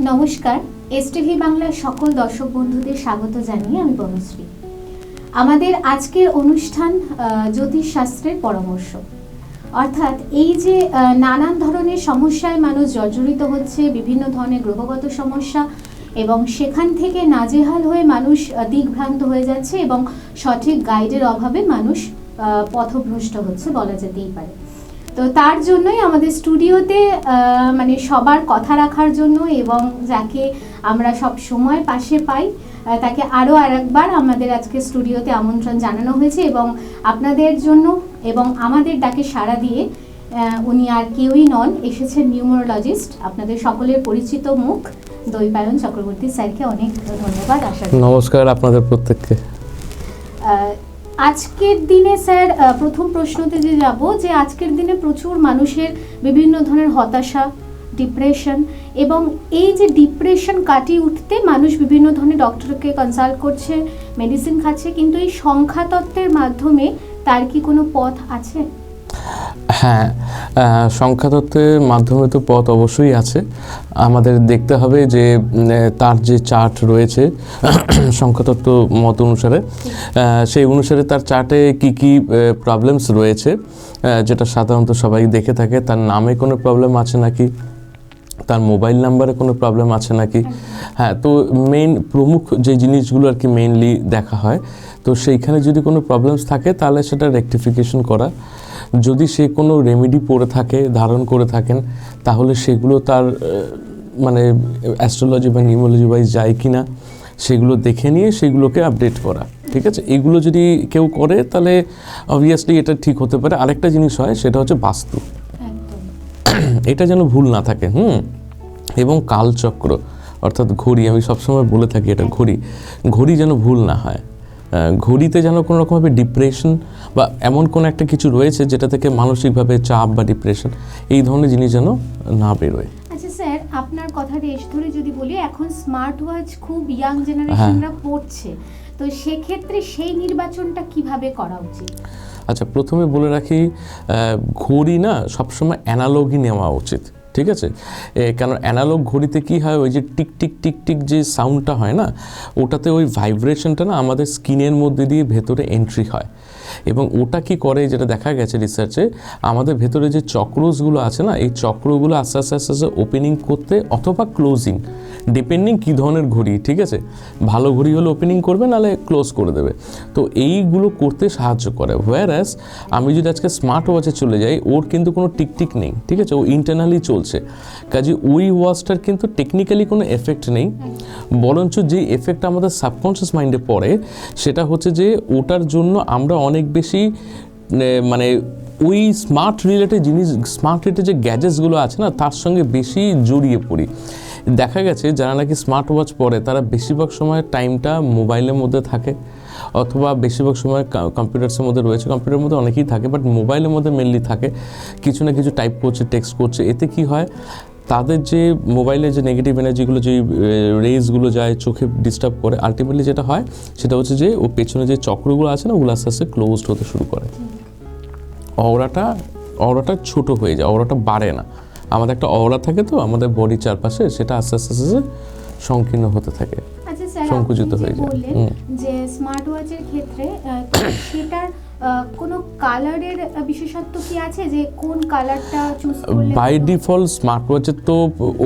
নমস্কার, এসটিভি বাংলার সকল দর্শক বন্ধুদের স্বাগত জানিয়ে আমি বনশ্রী। আমাদের আজকের অনুষ্ঠান জ্যোতিষ শাস্ত্রের পরামর্শ, অর্থাৎ এই যে নানান ধরনের সমস্যায় মানুষ জর্জরিত হচ্ছে, বিভিন্ন ধরনের গ্রহগত সমস্যা, এবং সেখান থেকে নাজেহাল হয়ে মানুষ দিকভ্রান্ত হয়ে যাচ্ছে এবং সঠিক গাইডের অভাবে মানুষ পথভ্রষ্ট হচ্ছে বলা যেতেই পারে। তো তার জন্যই আমাদের স্টুডিওতে মানে সবার কথা রাখার জন্য এবং যাকে আমরা সব সময় পাশে পাই তাকে আরও আরেকবার আমাদের আজকে স্টুডিওতে আমন্ত্রণ জানানো হয়েছে এবং আপনাদের জন্য এবং আমাদের ডাকে সাড়া দিয়ে উনি আর কেউই নন, এসেছেন নিউমোরোলজিস্ট, আপনাদের সকলের পরিচিত মুখ দৈপায়ন চক্রবর্তী স্যারকে অনেক ধন্যবাদ। আশা নমস্কার আপনাদের প্রত্যেককে। আজকের দিনে স্যার প্রথম প্রশ্নতে যে যাব, যে আজকের দিনে প্রচুর মানুষের বিভিন্ন ধরনের হতাশা, ডিপ্রেশন, এবং এই যে ডিপ্রেশন কাটিয়ে উঠতে মানুষ বিভিন্ন ধরনের ডক্টরকে কনসাল্ট করছে, মেডিসিন খাচ্ছে, কিন্তু এই সংখ্যাতত্ত্বের মাধ্যমে তার কি কোনো পথ আছে? হ্যাঁ, সংখ্যাতত্ত্বের মাধ্যমে তো পথ অবশ্যই আছে। আমাদের দেখতে হবে যে তার যে চার্ট রয়েছে সংখ্যাতত্ত্ব মত অনুসারে, সেই অনুসারে তার চার্টে কি কি প্রবলেমস রয়েছে, যেটা সাধারণত সবাই দেখে থাকে। তার নামে কোনো প্রবলেম আছে নাকি, তার মোবাইল নাম্বারে কোনো প্রবলেম আছে নাকি। হ্যাঁ, তো মেইন প্রমুখ যে জিনিসগুলো আর কি মেইনলি দেখা হয়, তো সেইখানে যদি কোনো প্রবলেমস থাকে তাহলে সেটা রেকটিফিকেশন করা। যদি সে কোনো রেমেডি পড়ে থাকে, ধারণ করে থাকেন, তাহলে সেগুলো তার মানে অ্যাস্ট্রোলজি বা নিউমোলজি ওয়াইজ যায় কি না সেগুলো দেখে নিয়ে সেগুলোকে আপডেট করা। ঠিক আছে, এগুলো যদি কেউ করে তাহলে অবভিয়াসলি এটা ঠিক হতে পারে। আরেকটা জিনিস হয়, সেটা হচ্ছে বাস্তু, এটা যেন ভুল না থাকে। এবং কালচক্র অর্থাৎ ঘড়ি, আমি সবসময় বলে থাকি এটা ঘড়ি যেন ভুল না হয়। ঘড়িতে যেন কোনো রকমভাবে ডিপ্রেশন বা এমন কোনো একটা কিছু রয়েছে যেটা থেকে মানসিকভাবে চাপ বা ডিপ্রেশন এই ধরনের জিনিস যেন না বেরোয়। আচ্ছা স্যার, আপনার কথা রেশ ধরে যদি বলি, এখন স্মার্ট ওয়াচ খুব ইয়াং জেনারেশনরা পড়ছে, তো সেক্ষেত্রে সেই নির্বাচনটা কিভাবে করা উচিত? আচ্ছা, প্রথমে বলে রাখি, ঘড়ি না সবসময় অ্যানালগই নেওয়া উচিত। ঠিক আছে, কারণ অ্যানালগ ঘড়িতে কি হয়, ওই যে টিক টিক টিক টিক যে সাউন্ডটা হয় না, ওটাতে ওই ভাইব্রেশনটা না আমাদের স্কিনের মধ্যে দিয়ে ভেতরে এন্ট্রি হয়, এবং ওটা কি করে, যেটা দেখা গেছে রিসার্চে, আমাদের ভেতরে যে চক্রসগুলো আছে না, এই চক্রগুলো আস্তে আস্তে আস্তে আস্তে ওপেনিং করতে অথবা ক্লোজিং, ডিপেন্ডিং কী ধরনের ঘড়ি। ঠিক আছে, ভালো ঘড়ি হলে ওপেনিং করবে, নাহলে ক্লোজ করে দেবে। তো এইগুলো করতে সাহায্য করে। হোয়ারাস আমি যদি আজকে স্মার্ট ওয়াচে চলে যাই, ওর কিন্তু কোনো টিকটিক নেই। ঠিক আছে, ও ইন্টারনালি চলছে, কাজে ওই ওয়াচটার কিন্তু টেকনিক্যালি কোনো এফেক্ট নেই। বরঞ্চ যে এফেক্ট আমাদের সাবকনশিয়াস মাইন্ডে পড়ে, সেটা হচ্ছে যে ওটার জন্য আমরা অনেক বেশি মানে ওই স্মার্ট রিলেটেড যে গ্যাজেটসগুলো আছে না, তার সঙ্গে বেশি জড়িয়ে পড়ি। দেখা গেছে যারা নাকি স্মার্ট ওয়াচ পরে তারা বেশিরভাগ সময় টাইমটা মোবাইলের মধ্যে থাকে, অথবা বেশিরভাগ সময় কম্পিউটার্সের মধ্যে রয়েছে। কম্পিউটারের মধ্যে অনেকেই থাকে, বাট মোবাইলের মধ্যে মেনলি থাকে, কিছু না কিছু টাইপ করছে, টেক্সট করছে। এতে কি হয়, তাদের যে মোবাইলের যে নেগেটিভ এনার্জিগুলো, যে রেজগুলো যায় চোখে ডিস্টার্ব করে, আলটিমেটলি যেটা হয় সেটা হচ্ছে যে ও পেছনে যে চক্রগুলো আছে না, ওগুলো আস্তে আস্তে ক্লোজড হতে শুরু করে। অরাটা ছোট হয়ে যায়, অরাটা বাড়ে না। আমাদের একটা অরা থাকে তো আমাদের বডির চারপাশে, সেটা আস্তে আস্তে আস্তে সংকীর্ণ হতে থাকে, সংকুচিত হয়ে যায়। যে স্মার্ট ওয়াচের ক্ষেত্রে সেটার কোনো কালারের বিশেষত্ব কি আছে, যে কোন কালারটা চুজ করলে? বাই ডিফল্ট স্মার্ট ওয়াচের তো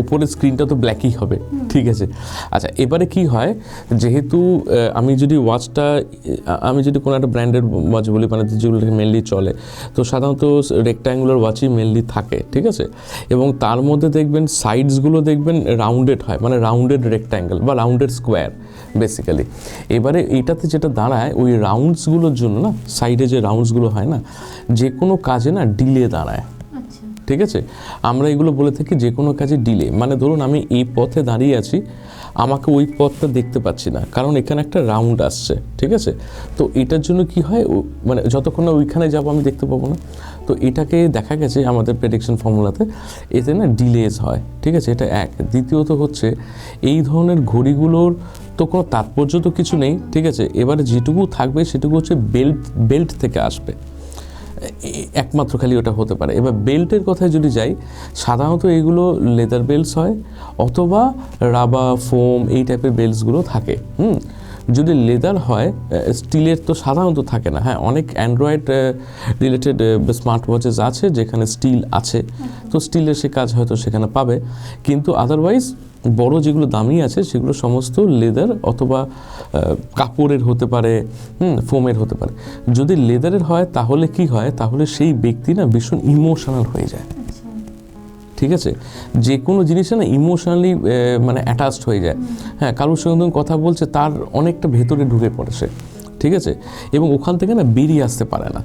ওপরের স্ক্রিনটা তো ব্ল্যাকই হবে। ঠিক আছে, আচ্ছা এবারে কি হয়, যেহেতু আমি যদি কোনো একটা ব্র্যান্ডের ওয়াচ বলি, মানে যেগুলো মেনলি চলে, তো সাধারণত রেক্ট্যাঙ্গুলার ওয়াচই মেনলি থাকে। ঠিক আছে, এবং তার মধ্যে দেখবেন সাইডসগুলো দেখবেন রাউন্ডেড হয়, মানে রাউন্ডেড রেক্ট্যাঙ্গেল বা রাউন্ডেড স্কোয়ার বেসিক্যালি। এবারে এইটাতে যেটা দাঁড়ায়, ওই রাউন্ডসগুলোর জন্য না, সাইডে যে রাউন্ডসগুলো হয় না, যে কোনো কাজে না ডিলে দাঁড়ায়। ঠিক আছে, আমরা এগুলো বলে থাকি যে কোনো কাজে ডিলে, মানে ধরুন আমি এই পথে দাঁড়িয়ে আছি, আমাকে ওই পথটা দেখতে পাচ্ছি না, কারণ এখানে একটা রাউন্ড আসছে। ঠিক আছে, তো এটার জন্য কি হয়, মানে যতক্ষণ না ওইখানে যাবো আমি দেখতে পাবো না। তো এটাকে দেখা গেছে আমাদের প্রেডিকশন ফর্মুলাতে, এতে না ডিলেজ হয়। ঠিক আছে, এটা এক। দ্বিতীয়ত হচ্ছে, এই ধরনের ঘড়িগুলোর তো কোনো তাৎপর্য তো কিছু নেই। ঠিক আছে, এবারে যেটুকু থাকবে সেটুকু হচ্ছে বেল্ট থেকে আসবে। একমাত্র খালি ওটা হতে পারে। এবার বেল্টের কথায় যদি যাই, সাধারণত এগুলো লেদার বেল্টস হয় অথবা রাবার, ফোম এই টাইপের বেল্টসগুলো থাকে। যদি লেদার হয়, স্টিলের তো সাধারণত থাকে না। হ্যাঁ, অনেক অ্যান্ড্রয়েড রিলেটেড স্মার্ট ওয়াচেস আছে যেখানে স্টিল আছে, তো স্টিলের সে কাজ হয়তো সেখানে পাবে, কিন্তু আদারওয়াইজ বড় যেগুলো দামি আছে সেগুলো সমস্ত লেদার অথবা কাপড়ের হতে পারে, ফোমের হতে পারে। যদি লেদারের হয় তাহলে কি হয়, তাহলে সেই ব্যক্তি না ভীষণ ইমোশনাল হয়ে যায়। ঠিক আছে, যে কোনো জিনিসে না ইমোশনালি মানে অ্যাটাচড হয়ে যায়। হ্যাঁ, কারোর সঙ্গে যখন কথা বলছে তার অনেকটা ভেতরে ঢুকে পড়ে সে, ঠিক আছে, এবং ওখান থেকে না বেরিয়ে আসতে পারে না,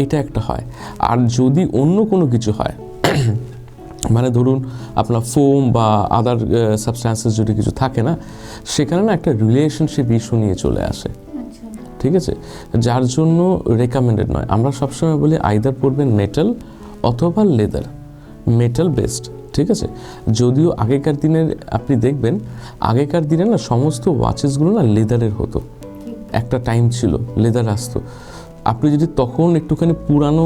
এটা একটা হয়। আর যদি অন্য কোনো কিছু হয়, মানে ধরুন আপনার ফোম বা আদার সাবস্ট্যান্সেস যদি কিছু থাকে না, সেখানে না একটা রিলেশনশিপ ইস্যু নিয়ে চলে আসে। ঠিক আছে, যার জন্য রেকমেন্ডেড নয়। আমরা সবসময় বলি আইদার পরবেন মেটাল অথবা লেদার, মেটাল বেসড। ঠিক আছে, যদিও আগেকার দিনের আপনি দেখবেন, আগেকার দিনে না সমস্ত ওয়াচেসগুলো না লেদারের হতো, একটা টাইম ছিল লেদার আসতো। আপনি যদি তখন একটুখানি পুরানো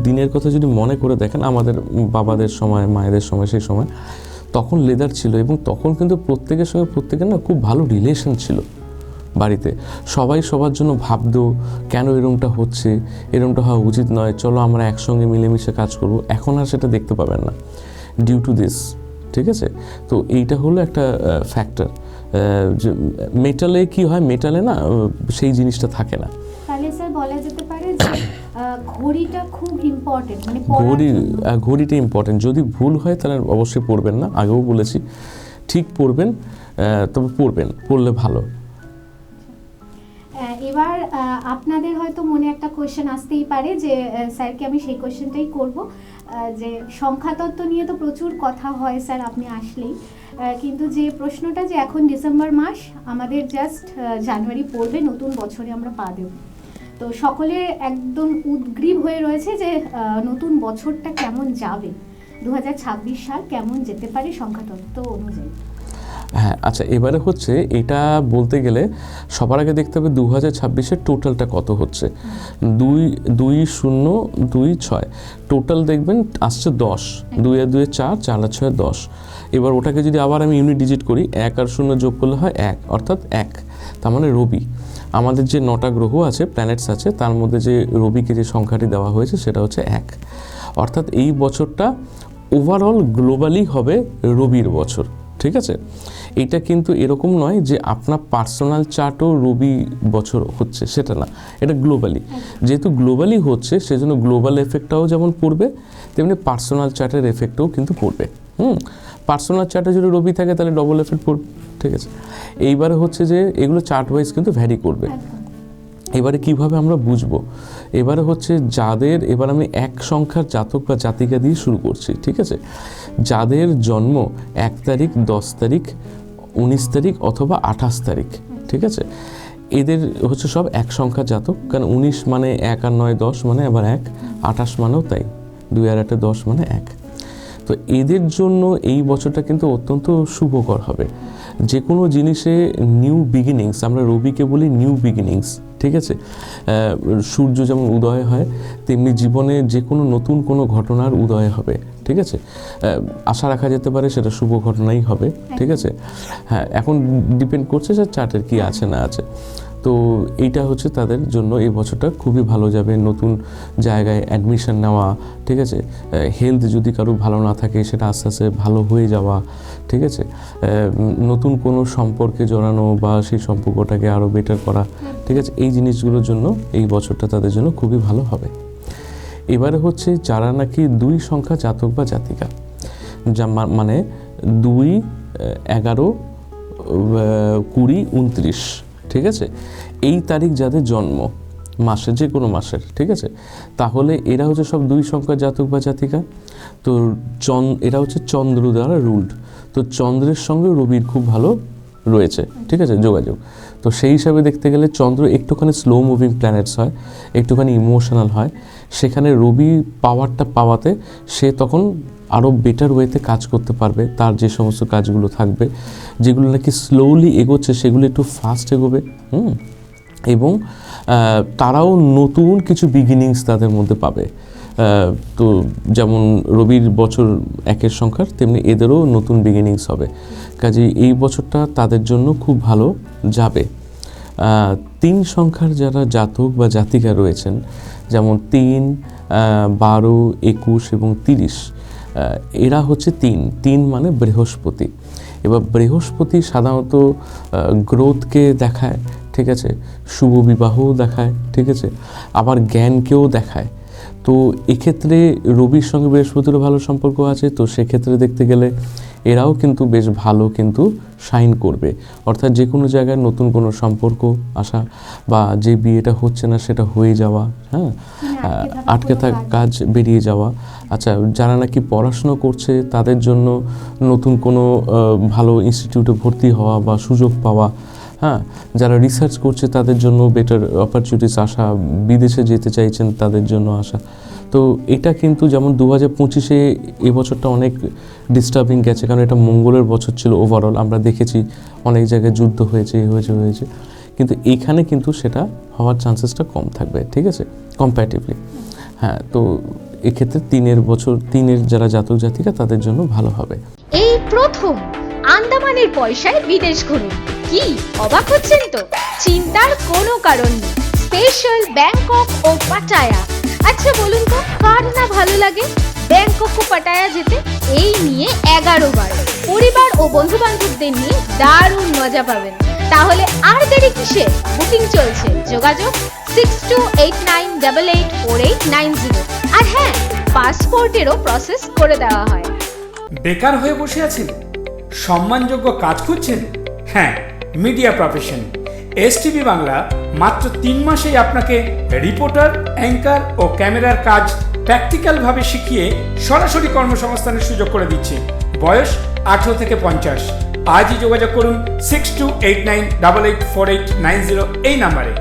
দিনের কথা যদি মনে করে দেখেন, আমাদের বাবাদের সময়, মায়েদের সময়, সেই সময় তখন লেদার ছিল, এবং তখন কিন্তু প্রত্যেকের সঙ্গে প্রত্যেকের না খুব ভালো রিলেশন ছিল বাড়িতে। সবাই সবার জন্য ভাবতো কেন এরকমটা হচ্ছে, এরকমটা হওয়া উচিত নয়, চলো আমরা একসঙ্গে মিলেমিশে কাজ করব। এখন আর সেটা দেখতে পাবেন না ডিউ টু দিস। ঠিক আছে, তো এইটা হলো একটা ফ্যাক্টর। মেটালে কি হয়, মেটালে না সেই জিনিসটা থাকে না। তাহলে স্যার বলা যেতে পারে যে ঘড়িটা খুব ইম্পর্টেন্ট, মানে ঘড়িটা ইম্পর্টেন্ট। যদি ভুল হয় তাহলে অবশ্যই পরবেন না, আগেও বলেছি, ঠিক পরবেন, তবে পরলে ভালো। এবার আপনাদের হয়তো মনে একটা কোয়েশ্চেন আসতেই পারে যে স্যারকে আমি সেই কোয়েশ্চেনটাই করব, যে সংখ্যাতত্ত্ব নিয়ে তো প্রচুর কথা হয় স্যার আপনি আসলেই, কিন্তু যে প্রশ্নটা যে এখন ডিসেম্বর মাস, আমাদের জাস্ট জানুয়ারি পড়বে, নতুন বছরে আমরা পা দেব, তো সকলে একদম উদ্গ্রীব হয়ে রয়েছে যে নতুন বছরটা কেমন যাবে, 2026 সাল কেমন যেতে পারে সংখ্যাতত্ত্ব অনুযায়ী। হ্যাঁ, আচ্ছা, এবারে হচ্ছে এটা বলতে গেলে সবার আগে দেখতে হবে 2026-এর টোটালটা কত হচ্ছে। 2026 টোটাল দেখবেন আসছে 10, 2 আর 2 4, 4 আর 6 10। এবার ওটাকে যদি আবার আমি ইউনিট ডিজিট করি, 1 আর 0 যোগ করলে হয় 1, অর্থাৎ 1, তার মানে রবি। আমাদের যে 9টা গ্রহ আছে, প্ল্যানেটস আছে, তার মধ্যে যে রবিকে যে সংখ্যাটি দেওয়া হয়েছে সেটা হচ্ছে 1। অর্থাৎ এই বছরটা ওভারঅল গ্লোবালি হবে রবির বছর। ঠিক আছে, এটা কিন্তু এরকম নয় যে আপনার পার্সোনাল চার্টও রবি বছর হচ্ছে, সেটা না, এটা গ্লোবালি। যেহেতু গ্লোবালি হচ্ছে সেজন্য গ্লোবাল এফেক্টটাও যেমন পড়বে, তেমনি পার্সোনাল চার্টের এফেক্টও কিন্তু পড়বে। পার্সোনাল চার্টে যদি রবি থাকে তাহলে ডবল এফেক্ট পড়বে। ঠিক আছে, এইবারে হচ্ছে যে এগুলো চার্ট ওয়াইজ কিন্তু ভ্যারি করবে। এবারে কিভাবে আমরা বুঝবো, এবারে হচ্ছে যাদের, এবার আমি এক সংখ্যার জাতক বা জাতিকা দিয়ে শুরু করছি। ঠিক আছে, যাদের জন্ম 1 তারিখ, 10 তারিখ, 19 তারিখ অথবা 28 তারিখ, ঠিক আছে, এদের হচ্ছে সব এক সংখ্যার জাতক। কারণ 19 মানে 1 আর 9 10 মানে আবার 1, 28 মানেও তাই, 2 আর 8 10 মানে 1। তো এদের জন্য এই বছরটা কিন্তু অত্যন্ত শুভকর হবে। যে কোনো জিনিসে নিউ বিগিনিংস, আমরা রবিকে বলি নিউ বিগিনিংস। ঠিক আছে, সূর্য যেমন উদয় হয়, তেমনি জীবনে যে কোনো নতুন কোনো ঘটনার উদয় হবে। ঠিক আছে, আশা রাখা যেতে পারে সেটা শুভ ঘটনাই হবে। ঠিক আছে, হ্যাঁ, এখন ডিপেন্ড করছে যে চার্টের কি আছে না আছে। তো এইটা হচ্ছে তাদের জন্য এই বছরটা খুবই ভালো যাবে। নতুন জায়গায় অ্যাডমিশন নেওয়া, ঠিক আছে, হেলথ যদি কারো ভালো না থাকে সেটা আস্তে আস্তে ভালো হয়ে যাওয়া, ঠিক আছে, নতুন কোনো সম্পর্কে জড়ানো বা সেই সম্পর্কটাকে আরও বেটার করা, ঠিক আছে, এই জিনিসগুলোর জন্য এই বছরটা তাদের জন্য খুবই ভালো হবে। এবারে হচ্ছে যারা নাকি 2 সংখ্যা জাতক বা জাতিকা, যা মানে 2, 11, 20, 29, ঠিক আছে, এই তারিখ যাদের জন্ম মাসে, যে কোনো মাসের, ঠিক আছে, তাহলে এরা হচ্ছে সব 2 সংখ্যার জাতক বা জাতিকা। তো এরা হচ্ছে চন্দ্র দ্বারা রুলড, তো চন্দ্রের সঙ্গে রবির খুব ভালো রয়েছে, ঠিক আছে, যোগাযোগ। তো সেই হিসাবে দেখতে গেলে চন্দ্র একটুখানি স্লো মুভিং প্ল্যানেটস হয়, একটুখানি ইমোশনাল হয়, সেখানে রবি পাওয়ারটা পাওয়াতে সে তখন আরও বেটার ওয়েতে কাজ করতে পারবে। তার যে সমস্ত কাজগুলো থাকবে, যেগুলো নাকি স্লোলি এগোচ্ছে, সেগুলো একটু ফাস্ট এগোবে। এবং তারাও নতুন কিছু বিগিনিংস তাদের মধ্যে পাবে। তো যেমন রবির বছর 1 সংখ্যার, তেমনি এদেরও নতুন বিগিনিংস হবে। কাজেই এই বছরটা তাদের জন্য খুব ভালো যাবে। 3 সংখ্যার যারা জাতক বা জাতিকা রয়েছেন, যেমন 3, 12, 21 এবং 30, এরা হচ্ছে 3 মানে বৃহস্পতি। এবার বৃহস্পতি সাধারণত গ্রোথকে দেখায়, ঠিক আছে, শুভ বিবাহও দেখায়, ঠিক আছে, আবার জ্ঞানকেও দেখায়। তো এক্ষেত্রে রবির সঙ্গে বৃহস্পতিরও ভালো সম্পর্ক আছে, তো সেক্ষেত্রে দেখতে গেলে এরাও কিন্তু বেশ ভালো কিন্তু শাইন করবে। অর্থাৎ যে কোনো জায়গায় নতুন কোনো সম্পর্ক আসা বা যে বিয়েটা হচ্ছে না সেটা হয়ে যাওয়া, হ্যাঁ, আটকে থাকা কাজ বেরিয়ে যাওয়া। আচ্ছা, যারা নাকি পড়াশুনো করছে তাদের জন্য নতুন কোনো ভালো ইনস্টিটিউটে ভর্তি হওয়া বা সুযোগ পাওয়া, হ্যাঁ, যারা রিসার্চ করছে তাদের জন্য বেটার অপরচুনিটিস আসা, বিদেশে যেতে চাইছেন তাদের জন্য আসা। তো এটা কিন্তু যেমন 2025-এ এবছরটা অনেক ডিস্টার্বিং গেছে, কারণ এটা মঙ্গলের বছর ছিল ওভারঅল। আমরা দেখেছি অনেক জায়গায় যুদ্ধ হয়েছে, হয়েছে, কিন্তু এখানে কিন্তু সেটা হওয়ার চান্সেসটা কম থাকবে, ঠিক আছে, কম্প্যারেটিভলি। হ্যাঁ, তো এক্ষেত্রে 3-এর যারা জাতক জাতিকা তাদের জন্য ভালো হবে। এই প্রথম আন্দামানের পয়সায় বিদেশ ঘুরুন। কি অবাক হচ্ছেন তো? চিন্তার কোনো কারণ নেই। স্পেশাল ব্যাংকক ও পাটায়া। আচ্ছা বলুন তো, কার না ভালো লাগে ব্যাংকক ও পাটায়া যেতে? এই নিয়ে 11 বার পরিবার ও বন্ধু বান্ধবদের নিয়ে দারুণ মজা পাবেন। তাহলে আর দেরি কিসে? বুকিং চলছে, যোগাযোগ 6289884890। আর হ্যাঁ, পাসপোর্টেরও প্রসেস করে দেওয়া হয়। বেকার হয়ে বসে আছেন? সম্মানযোগ্য কাজ খুঁজছেন? হ্যাঁ, মিডিয়া প্রফেশন এসটিভি বাংলা মাত্র 3 মাসেই আপনাকে রিপোর্টার, অ্যাঙ্কার ও ক্যামেরার কাজ প্র্যাকটিক্যালভাবে শিখিয়ে সরাসরি কর্মসংস্থানের সুযোগ করে দিচ্ছে। বয়স 18 থেকে 50। আজই যোগাযোগ করুন 6289884890 এই নাম্বারে।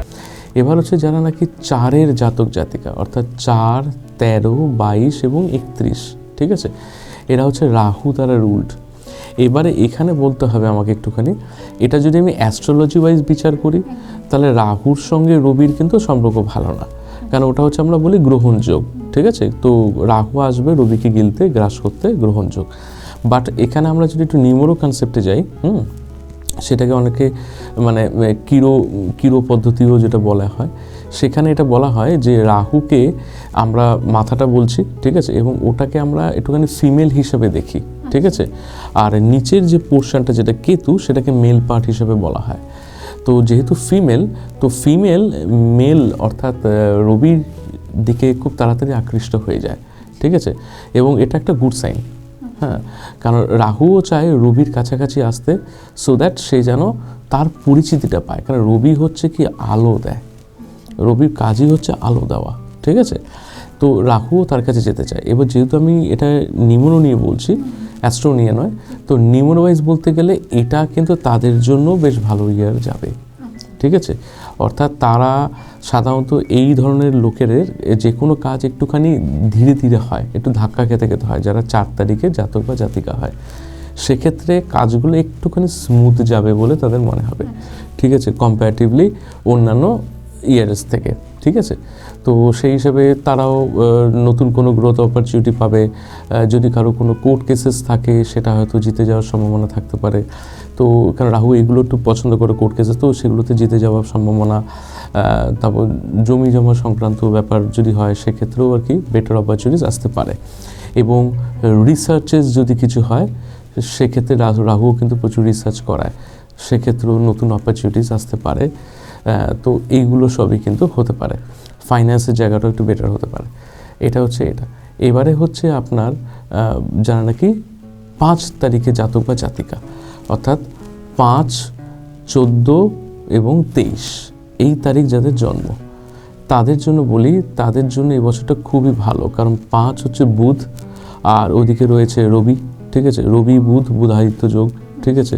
এবার হচ্ছে যারা নাকি 4-এর জাতক জাতিকা, অর্থাৎ 4, 13, 22 এবং 31, ঠিক আছে, এরা হচ্ছে রাহু দ্বারা রুলড। এবারে এখানে বলতে হবে আমাকে একটুখানি, এটা যদি আমি অ্যাস্ট্রোলজি ওয়াইজ বিচার করি তাহলে রাহুর সঙ্গে রবির কিন্তু সম্পর্ক ভালো না, কারণ ওটা হচ্ছে আমরা বলি গ্রহণযোগ, ঠিক আছে। তো রাহু আসবে রবিকে গিলতে, গ্রাস করতে, গ্রহণযোগ। বাট এখানে আমরা যদি একটু নিউমেরো কনসেপ্টে যাই, সেটাকে অনেকে মানে কিরো পদ্ধতিও যেটা বলা হয়, সেখানে এটা বলা হয় যে রাহুকে আমরা মাথাটা বলছি, ঠিক আছে, এবং ওটাকে আমরা একটুখানি ফিমেল হিসেবে দেখি, ঠিক আছে, আর নিচের যে পোর্শনটা যেটা কেতু সেটাকে মেল পার্ট হিসেবে বলা হয়। তো যেহেতু ফিমেল, তো ফিমেল মেল অর্থাৎ রবির দিকে খুব তাড়াতাড়ি আকৃষ্ট হয়ে যায়, ঠিক আছে, এবং এটা একটা গুড সাইন। হ্যাঁ, কারণ রাহুও চায় রবির কাছাকাছি আসতে, সো দ্যাট সে যেন তার পরিচিতিটা পায়, কারণ রবি হচ্ছে কি আলো দেয়, রবির কাজই হচ্ছে আলো দেওয়া, ঠিক আছে। তো রাহুও তার কাছে যেতে চায়। এবার যেহেতু আমি এটা নিউমেরো নিয়ে বলছি, অ্যাস্ট্রো নিয়ে নয়, তো নিউমেরো ওয়াইজ বলতে গেলে এটা কিন্তু তাদের জন্য বেশ ভালো ইয়ার যাবে, ঠিক আছে। অর্থাৎ তারা সাধারণত এই ধরনের লোকের যে কোনো কাজ একটুখানি ধীরে ধীরে হয়, একটু ধাক্কা খেতে খেতে হয়, যারা 4 তারিখে জাতক বা জাতিকা হয়, সেক্ষেত্রে কাজগুলো একটুখানি স্মুথ যাবে বলে তাদের মনে হবে, ঠিক আছে, কম্প্যারেটিভলি অন্যান্য ইয়ার্স থেকে, ঠিক আছে। তো সেই হিসাবে তারাও নতুন কোনো গ্রোথ অপরচুনিটি পাবে। যদি কারো কোনো কোর্ট কেসেস থাকে সেটা হয়তো জিতে যাওয়ার সম্ভাবনা থাকতে পারে। তো কারণ রাহু এগুলো একটু পছন্দ করে, কোর্ট কেসেস, তো সেগুলোতে জিতে যাওয়ার সম্ভাবনা। তারপর জমি জমা সংক্রান্ত ব্যাপার যদি হয় সেক্ষেত্রেও আর কি বেটার অপরচুনিটিস আসতে পারে। এবং রিসার্চেস যদি কিছু হয় সেক্ষেত্রে রাহুও কিন্তু প্রচুর রিসার্চ করায়, সেক্ষেত্রেও নতুন অপরচুনিটিস আসতে পারে। তো এইগুলো সবই কিন্তু হতে পারে। ফাইন্যান্সের জায়গাটাও একটু বেটার হতে পারে। এটা হচ্ছে এটা। এবারে হচ্ছে আপনার যারা নাকি 5 তারিখে জাতক বা জাতিকা, অর্থাৎ 5, 14 এবং 23 এই তারিখ যাদের জন্ম, তাদের জন্য বলি, তাদের জন্য এই বছরটা খুবই ভালো। কারণ 5 হচ্ছে বুধ, আর ওদিকে রয়েছে রবি, ঠিক আছে, রবি বুধ, বুধাদিত্য যোগ, ঠিক আছে,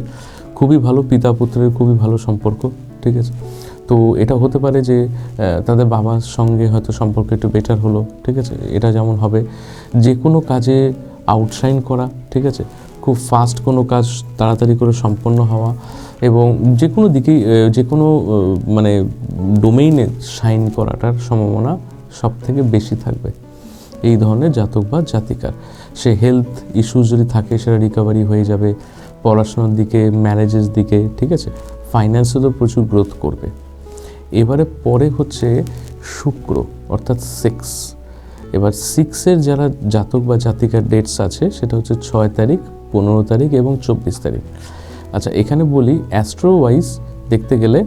খুবই ভালো, পিতা পুত্রের খুবই ভালো সম্পর্ক, ঠিক আছে। তো এটা হতে পারে যে তাদের বাবার সঙ্গে হয়তো সম্পর্ক একটু বেটার হলো, ঠিক আছে, এটা যেমন হবে। যে কোনো কাজে আউটশাইন করা, ঠিক আছে, খুব ফাস্ট কোনো কাজ তাড়াতাড়ি করে সম্পন্ন হওয়া, এবং যে কোনো দিকেই যে কোনো মানে ডোমেইনে শাইন করাটার সম্ভাবনা সব থেকে বেশি থাকবে এই ধরনের জাতক বা জাতিকার। সে হেলথ ইস্যুস যদি থাকে সেটা রিকভারি হয়ে যাবে, পড়াশোনার দিকে, ম্যারেজের দিকে, ঠিক আছে, ফাইন্যান্সেও প্রচুর গ্রোথ করবে। এবারে পরে হচ্ছে শুক্র অর্থাৎ 6। এবার 6-এর যারা জাতক বা জাতিকার ডেটস আছে সেটা হচ্ছে 6 তারিখ, 15 তারিখ এবং 24 তারিখ। আচ্ছা, এখানে বলি অ্যাস্ট্রো ওয়াইজ দেখতে গেলে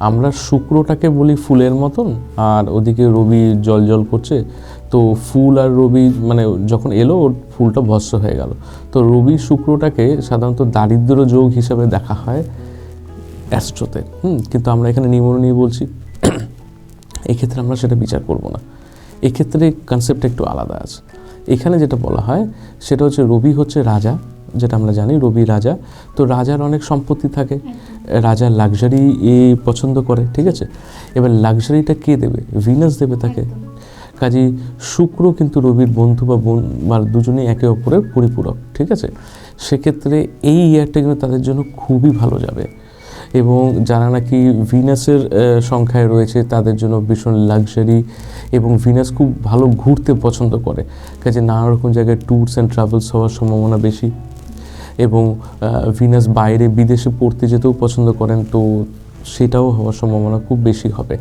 আমরা শুক্রটাকে বলি ফুলের মতন, আর ওদিকে রবি জল জল করছে, তো ফুল আর রবি মানে যখন এলো ওর ফুলটা ভস্ম হয়ে গেল। তো রবি শুক্রটাকে সাধারণত দারিদ্র যোগ হিসাবে দেখা হয় অ্যাস্ট্রোতে, কিন্তু আমরা এখানে নিয়মন নিয়ে বলছি, এক্ষেত্রে আমরা সেটা বিচার করব না। এক্ষেত্রে কনসেপ্টটা একটু আলাদা আছে। এখানে যেটা বলা হয় সেটা হচ্ছে রবি হচ্ছে রাজা, যেটা আমরা জানি রবি রাজা, তো রাজার অনেক সম্পত্তি থাকে, রাজা লাক্সারি পছন্দ করে, ঠিক আছে। এবার লাক্সারিটা কে দেবে? ভিনাস দেবে তাকে। কাজেই শুক্র কিন্তু রবির বন্ধু বা দুজনেই একে অপরের পরিপূরক, ঠিক আছে। সেক্ষেত্রে এই ইয়ারটা কিন্তু তাদের জন্য খুবই ভালো যাবে। এবং যারা নাকি ভিনাসের সংখ্যায় রয়েছে তাদের জন্য ভীষণ লাক্সারি, এবং ভিনাস খুব ভালো ঘুরতে পছন্দ করে, কাজে নানা রকম জায়গায় ট্যুরস অ্যান্ড ট্রাভেলস হওয়ার সম্ভাবনা বেশি। এবং ভিনাস বাইরে বিদেশে পড়তে যেতেও পছন্দ করেন, তো সেটাও হওয়ার সম্ভাবনা খুব বেশি হবে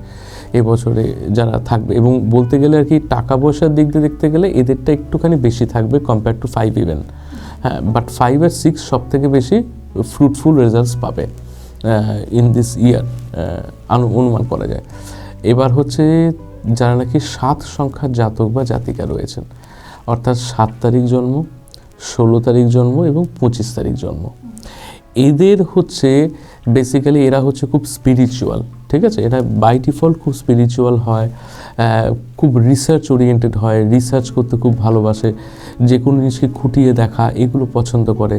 এবছরে যারা থাকবে। এবং বলতে গেলে আর কি টাকা পয়সার দিক দিয়ে দেখতে গেলে এদেরটা একটুখানি বেশি থাকবে কম্পেয়ার টু 5 ইভেন, হ্যাঁ। বাট 5 আর 6 সব থেকে বেশি ফ্রুটফুল রেজাল্টস পাবে ইন দিস ইয়ার, অনুমান করা যায়। এবার হচ্ছে যারা নাকি 7 সংখ্যার জাতক বা জাতিকা রয়েছেন, অর্থাৎ 7 তারিখ জন্ম, 16 তারিখ জন্ম এবং 25 তারিখ জন্ম, এদের হচ্ছে বেসিক্যালি এরা হচ্ছে খুব স্পিরিচুয়াল, ঠিক আছে। এটা বাই ডিফল্ট খুব স্পিরিচুয়াল হয়, খুব রিসার্চ ওরিয়েন্টেড হয়, রিসার্চ করতে খুব ভালোবাসে, যে কোনো জিনিসকে খুঁটিয়ে দেখা এগুলো পছন্দ করে,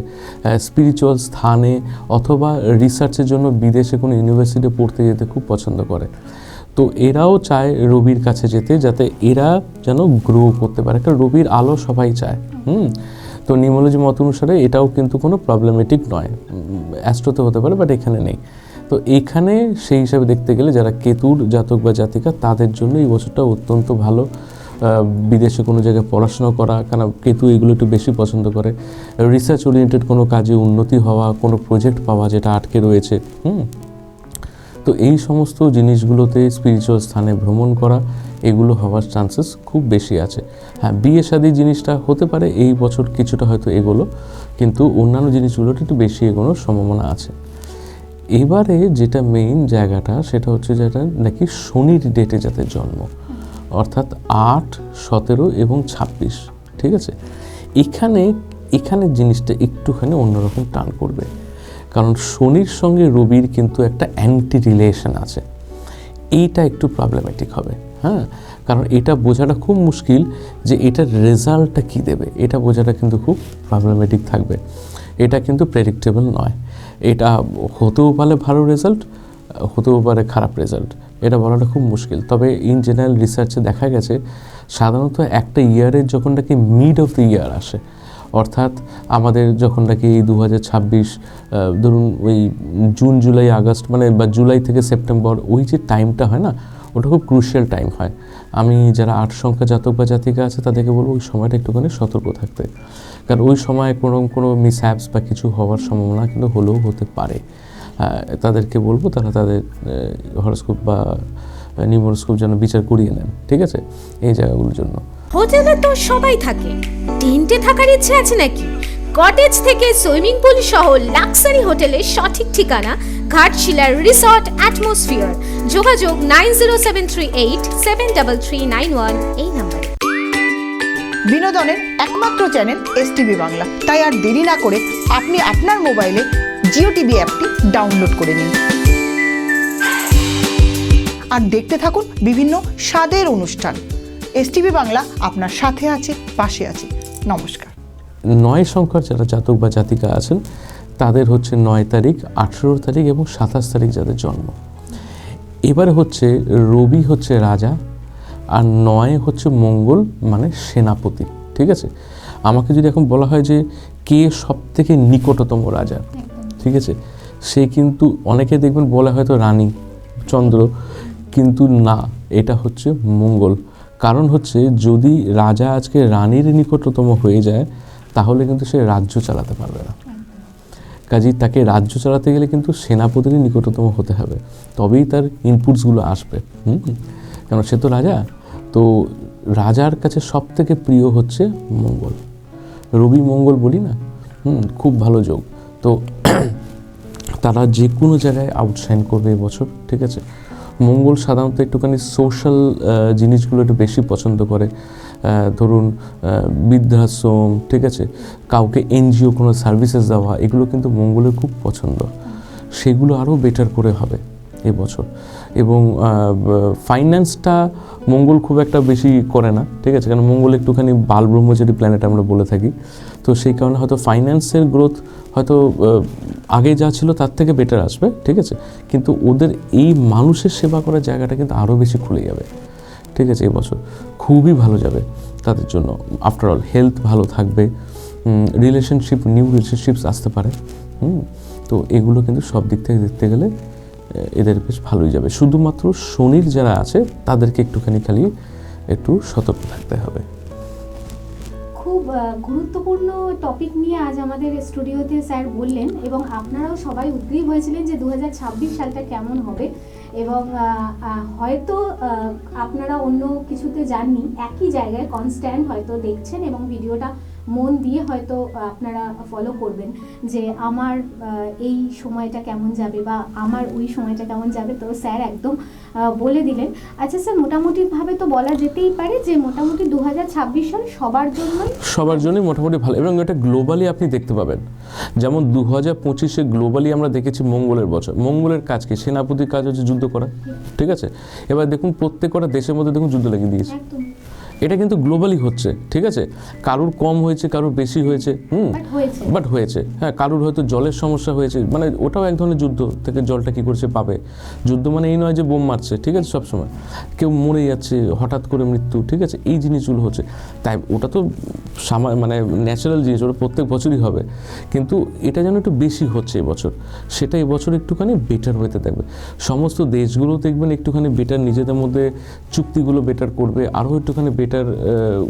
স্পিরিচুয়াল স্থানে অথবা রিসার্চের জন্য বিদেশে কোনো ইউনিভার্সিটিতে পড়তে যেতে খুব পছন্দ করে। তো এরাও চায় রবির কাছে যেতে, যাতে এরা যেন গ্রো করতে পারে, কারণ রবির আলো সবাই চায়। তো নিউমোলজি মত অনুসারে এটাও কিন্তু কোনো প্রবলেমেটিক নয়, অ্যাস্ট্রোতে হতে পারে বাট এখানে নেই। তো এখানে সেই হিসাবে দেখতে গেলে যারা কেতুর জাতক বা জাতিকা তাদের জন্য এই বছরটা অত্যন্ত ভালো, বিদেশে কোনো জায়গায় পড়াশোনা করা, কারণ কেতু এগুলো একটু বেশি পছন্দ করে, রিসার্চ ওরিয়েন্টেড কোনো কাজে উন্নতি হওয়া, কোনো প্রজেক্ট পাওয়া যেটা আটকে রয়েছে, তো এই সমস্ত জিনিসগুলোতে স্পিরিচুয়াল স্থানে ভ্রমণ করা এগুলো হওয়ার চান্সেস খুব বেশি আছে। হ্যাঁ, বিয়ে শাদী জিনিসটা হতে পারে এই বছর কিছুটা হয়তো এগোলো, কিন্তু অন্যান্য জিনিসগুলোতে একটু বেশি এগোনোর সম্ভাবনা আছে। এবারে যেটা মেইন জায়গাটা সেটা হচ্ছে যেটা নাকি শনির ডেটে যাদের জন্ম, অর্থাৎ 8, 17 এবং 26, ঠিক আছে। এখানে জিনিসটা একটুখানি অন্যরকম টান করবে, কারণ শনির সঙ্গে রবির কিন্তু একটা অ্যান্টি রিলেশন আছে, এইটা একটু প্রবলেমেটিক হবে, হ্যাঁ। কারণ এটা বোঝাটা খুব মুশকিল যে এটার রেজাল্টটা কী দেবে, এটা বোঝাটা কিন্তু খুব প্রবলেমেটিক থাকবে। এটা কিন্তু প্রেডিক্টেবল নয়, এটা হতেও পারে ভালো রেজাল্ট, হতেও পারে খারাপ রেজাল্ট, এটা বলাটা খুব মুশকিল। তবে ইন জেনারেল রিসার্চে দেখা গেছে সাধারণত একটা ইয়ারের যখন নাকি মিড অফ দ্য ইয়ার আসে, অর্থাৎ আমাদের যখন নাকি 2026 ধরুন ওই জুন, জুলাই, আগস্ট মানে বা জুলাই থেকে সেপ্টেম্বর, ওই যে টাইমটা হয় না, ওটা খুব ক্রুশিয়াল টাইম হয়। আমি যারা 8 সংখ্যা জাতক বা জাতিকা আছে তাদেরকে বলবো ওই সময়টা একটুখানি সতর্ক থাকতে, কারণ ওই সময় কোনো মিসহ্যাপস বা কিছু হওয়ার সম্ভাবনা কিন্তু হলেও হতে পারে। তাদেরকে বলবো তারা তাদের হরোস্কোপ বা নিউমোস্কোপ যেন বিচার করিয়ে নেন, ঠিক আছে, এই জায়গাগুলোর জন্য। হোটেলে তো সবাই থাকে, টেন্টে থাকার ইচ্ছে আছে নাকি? কটেজ থেকে সুইমিং পুল সহ লাক্সারি হোটেলের সঠিক ঠিকানা ঘাটশিলার রিসর্ট অ্যাটমসফিয়ার। যোগাযোগ 9073873391 এই নম্বরে। বিনোদনের একমাত্র চ্যানেল এসটিভি বাংলা, তাই আর দেরি না করে আপনি আপনার মোবাইলে জিও টিভি অ্যাপটি ডাউনলোড করে নিন আর দেখতে থাকুন বিভিন্ন স্বাদের অনুষ্ঠান। এসটিভি বাংলা আপনার সাথে আছে, পাশে আছে। নমস্কার। 9 সংখ্যার যারা জাতক বা জাতিকা আছেন তাদের হচ্ছে 9 তারিখ, 18 তারিখ এবং 27 তারিখ যাদের জন্ম। এবারে হচ্ছে রবি হচ্ছে রাজা, আর 9 হচ্ছে মঙ্গল মানে সেনাপতি, ঠিক আছে। আমাকে যদি এখন বলা হয় যে কে সব থেকে নিকটতম রাজা, ঠিক আছে, সে কিন্তু অনেকে দেখবেন বলে হয়তো রানী চন্দ্র, কিন্তু না, এটা হচ্ছে মঙ্গল। কারণ হচ্ছে যদি রাজা আজকে রানীর নিকটতম হয়ে যায় তাহলে কিন্তু সে রাজ্য চালাতে পারবে না। কাজেই তাকে রাজ্য চালাতে গেলে কিন্তু সেনাপতির নিকটতম হতে হবে, তবেই তার ইনপুটসগুলো আসবে। কারণ সে তো রাজা, তো রাজার কাছে সব থেকে প্রিয় হচ্ছে মঙ্গল, রবি মঙ্গল বলি না, খুব ভালো যোগ। তো তারা যে কোনো জায়গায় আউটশাইন করবে এবছর, ঠিক আছে। মঙ্গল সাধারণত একটুখানি সোশ্যাল জিনিসগুলো একটু বেশি পছন্দ করে, ধরুন বৃদ্ধাশ্রম, ঠিক আছে, কাউকে এনজিও কোনো সার্ভিসেস দেওয়া, এগুলো কিন্তু মঙ্গলের খুব পছন্দ। সেগুলো আরও বেটার করে হবে এবছর। এবং ফাইন্যান্সটা মঙ্গল খুব একটা বেশি করে না, ঠিক আছে, কারণ মঙ্গল একটুখানি বালব্রহ্মচারী প্ল্যানেট আমরা বলে থাকি। তো সেই কারণে হয়তো ফাইন্যান্সের গ্রোথ হয়তো আগে যা ছিল তার থেকে বেটার আসবে, ঠিক আছে, কিন্তু ওদের এই মানুষের সেবা করার জায়গাটা কিন্তু আরও বেশি খুলে যাবে, ঠিক আছে। এবছর খুবই ভালো যাবে তাদের জন্য। আফটারঅল হেলথ ভালো থাকবে, রিলেশনশিপ, নিউ রিলেশনশিপস আসতে পারে। তো এগুলো কিন্তু সব দিক থেকে দেখতে গেলে এদের বেশ ভালোই যাবে। শুধুমাত্র শনির যারা আছে তাদেরকে একটুখানি খালি একটু সতর্ক থাকতে হবে। খুব গুরুত্বপূর্ণ টপিক নিয়ে আজ আমাদের স্টুডিওতে স্যার বললেন, এবং আপনারাও সবাই উদ্গ্রীব হয়েছিলেন যে 2026 সালটা কেমন হবে। এবং হয়তো আপনারা অন্য কিছুতে যাননি, একই জায়গায় কনস্ট্যান্ট হয়তো দেখছেন এবং ভিডিওটা মন দিয়ে হয়তো আপনারা ফলো করবেন যে আমার এই সময়টা কেমন যাবে বা আমার ওই সময়টা কেমন যাবে। তো স্যার একদম বলে দিলেন। আচ্ছা স্যার, মোটামুটিভাবে তো বলা যেতেই পারে যে মোটামুটি 2026 সাল সবার জন্যই মোটামুটি ভালো, এবং এটা গ্লোবালি আপনি দেখতে পাবেন। যেমন 2025-এ গ্লোবালি আমরা দেখেছি মঙ্গলের বছর। মঙ্গলের কাজ কি? সেনাপতির কাজ হচ্ছে যুদ্ধ করা, ঠিক আছে। এবার দেখুন প্রত্যেকটা দেশের মধ্যে দেখুন যুদ্ধ লাগিয়ে দিয়েছে। এটা কিন্তু গ্লোবালি হচ্ছে, ঠিক আছে। কারুর কম হয়েছে, কারুর বেশি হয়েছে, বাট হয়েছে। হ্যাঁ, কারুর হয়তো জলের সমস্যা হয়েছে, মানে ওটাও এক ধরনের যুদ্ধ থেকে জলটা কী করছে পাবে। যুদ্ধ মানে এই নয় যে বোম মারছে, ঠিক আছে, সবসময় কেউ মরে যাচ্ছে, হঠাৎ করে মৃত্যু, ঠিক আছে, এই জিনিসগুলো হচ্ছে। তাই ওটা তো মানে ন্যাচারাল জিনিস, ওটা প্রত্যেক বছরই হবে, কিন্তু এটা যেন একটু বেশি হচ্ছে এবছর, সেটা এবছর একটুখানি বেটার হতে থাকবে। সমস্ত দেশগুলো দেখবেন একটুখানি বেটার, নিজেদের মধ্যে চুক্তিগুলো বেটার করবে, আরও একটুখানি বেটার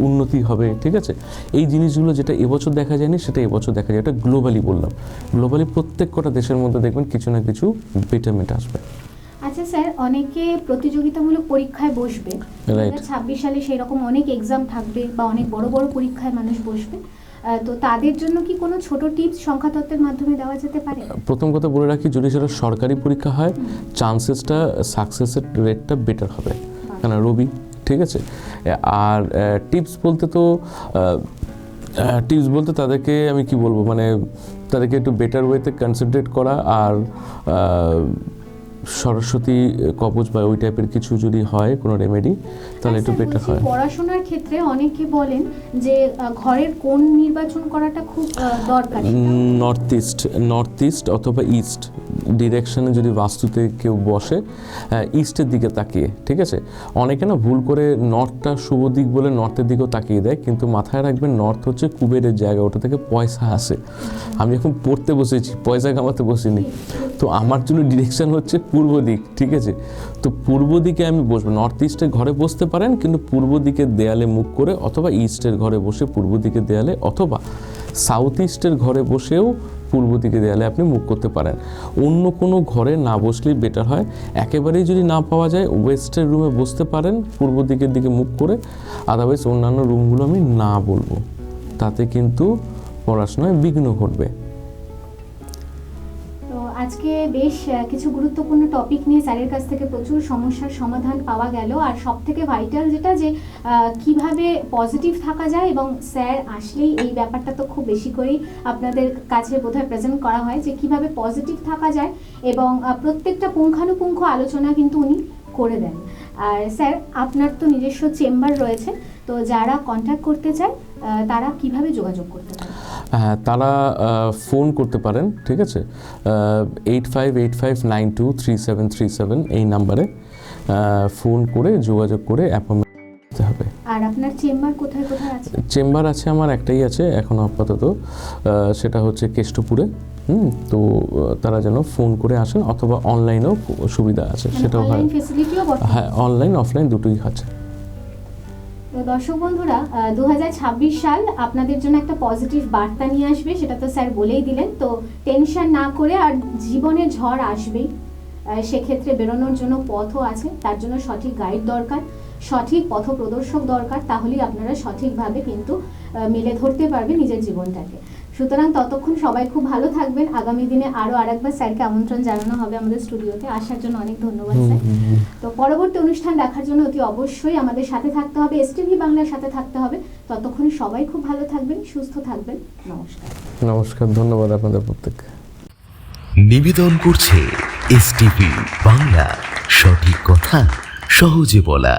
উন্নতি হবে, ঠিক আছে। এই জিনিসগুলো যেটা এবছর দেখা যায়নি সেটা এবছর দেখা যায়। এটা গ্লোবালি বললাম, গ্লোবালি প্রত্যেক কটা দেশের মধ্যে দেখবেন কিছু না কিছু বেটারমেন্ট আসবে। আচ্ছা স্যার, অনেকে প্রতিযোগিতামূলক পরীক্ষায় বসবে 2026 সালে, সেই রকম অনেক এক্সাম থাকবে বা অনেক বড় বড় পরীক্ষায় মানুষ বসবে, তো তাদের জন্য কি কোনো ছোট টিপস সংখ্যাতত্ত্বের মাধ্যমে দেওয়া যেতে পারে? প্রথম কথা বলে রাখি, যদি সেটা সরকারি পরীক্ষা হয় চান্সেসটা সাকসেসের রেটটা বেটার হবে, কেন রবি, ঠিক আছে। আর টিপস বলতে তাদেরকে আমি কি বলবো, মানে তাদেরকে একটু বেটার ওয়েতে কনসেন্ট্রেট করা, আর সরস্বতী কবচ বা ওই টাইপের কিছু যদি হয় কোনো রেমেডি তাহলে একটু বেটার হয়। পড়াশোনার ক্ষেত্রে অনেকে বলেন যে ঘরের কোন নির্বাচন করাটা খুব দরকার। নর্থ ইস্ট অথবা ইস্ট ডিরেকশনে যদি বাস্তুতে কেউ বসে, ইস্টের দিকে তাকিয়ে, ঠিক আছে। অনেকে না ভুল করে নর্থটা শুভ দিক বলে নর্থের দিকেও তাকিয়ে দেয়, কিন্তু মাথায় রাখবেন নর্থ হচ্ছে কুবেরের জায়গা, ওটা থেকে পয়সা আসে। আমি এখন পড়তে বসেছি, পয়সা কামাতে বসিনি, তো আমার জন্য ডিরেকশন হচ্ছে পূর্ব দিক, ঠিক আছে। তো পূর্ব দিকে আমি বসবো। নর্থ ইস্টের ঘরে বসতে পারেন, কিন্তু পূর্ব দিকের দেয়ালে মুখ করে, অথবা ইস্টের ঘরে বসে পূর্ব দিকের দেয়ালে, অথবা সাউথ ইস্টের ঘরে বসেও পূর্ব দিকে দেয়ালে আপনি মুখ করতে পারেন। অন্য কোনো ঘরে না বসলেই বেটার হয়। একেবারেই যদি না পাওয়া যায় ওয়েস্টের রুমে বসতে পারেন পূর্ব দিকের দিকে মুখ করে, আদারওয়াইজ অন্যান্য রুমগুলো আমি না বলবো, তাতে কিন্তু পড়াশোনায় বিঘ্ন ঘটবে। আজকে বেশ কিছু গুরুত্বপূর্ণ টপিক নিয়ে স্যারের কাছ থেকে প্রচুর সমস্যার সমাধান পাওয়া গেল, আর সব থেকে ভাইটাল যেটা যে কিভাবে পজিটিভ থাকা যায়, এবং স্যার আসলেই এই ব্যাপারটা তো খুব বেশি করেই আপনাদের কাছে বোধহয় প্রেজেন্ট করা হয় যে কিভাবে পজিটিভ থাকা যায়, এবং প্রত্যেকটা পুঙ্খানুপুঙ্খ আলোচনা কিন্তু উনি করে দেন। আর স্যার আপনার তো নিজস্ব চেম্বার রয়েছে, তো যারা কন্ট্যাক্ট করতে চায় তারা কিভাবে যোগাযোগ করতে পারে? হ্যাঁ, তারা ফোন করতে পারেন, ঠিক আছে, 8585923737 এই নাম্বারে ফোন করে যোগাযোগ করে অ্যাপয়েন্টমেন্ট নিতে হবে। আর আপনার চেম্বার কোথায় কোথায় আছে? চেম্বার আছে আমার একটাই আছে এখনও আপাতত, সেটা হচ্ছে কেষ্টপুরে। তো তারা যেন ফোন করে আসেন, অথবা অনলাইনেও সুবিধা আছে, সেটাও হয়। অনলাইন ফেসিলিটিও বর্তমানে? হ্যাঁ, অনলাইন অফলাইন দুটোই আছে। তো দর্শক বন্ধুরা, 2026 সাল আপনাদের জন্য একটা পজিটিভ বার্তা নিয়ে আসবে, সেটা তো স্যার বলেই দিলেন। তো টেনশন না করে, আর জীবনে ঝড় আসবেই, সেক্ষেত্রে বেরোনোর জন্য পথও আছে, তার জন্য সঠিক গাইড দরকার, সঠিক পথ প্রদর্শক দরকার, তাহলেই আপনারা সঠিকভাবে কিন্তু মেলে ধরতে পারবেন নিজের জীবনটাকে। সুতরাং ততক্ষণ সবাই খুব ভালো থাকবেন। আগামী দিনে আরও আরেকবার স্যারকে আমন্ত্রণ জানানো হবে আমাদের স্টুডিওতে, আসার জন্য অনেক ধন্যবাদ স্যার। তো পরবর্তী অনুষ্ঠান দেখার জন্য অতি অবশ্যই আমাদের সাথে থাকতে হবে, এসটিভি বাংলার সাথে থাকতে হবে। ততক্ষণ সবাই খুব ভালো থাকবেন, সুস্থ থাকবেন। নমস্কার। নমস্কার, ধন্যবাদ আপনাদের প্রত্যেককে। নিবেদন করছে এসটিভি বাংলা, সঠিক কথা সহজে বলা।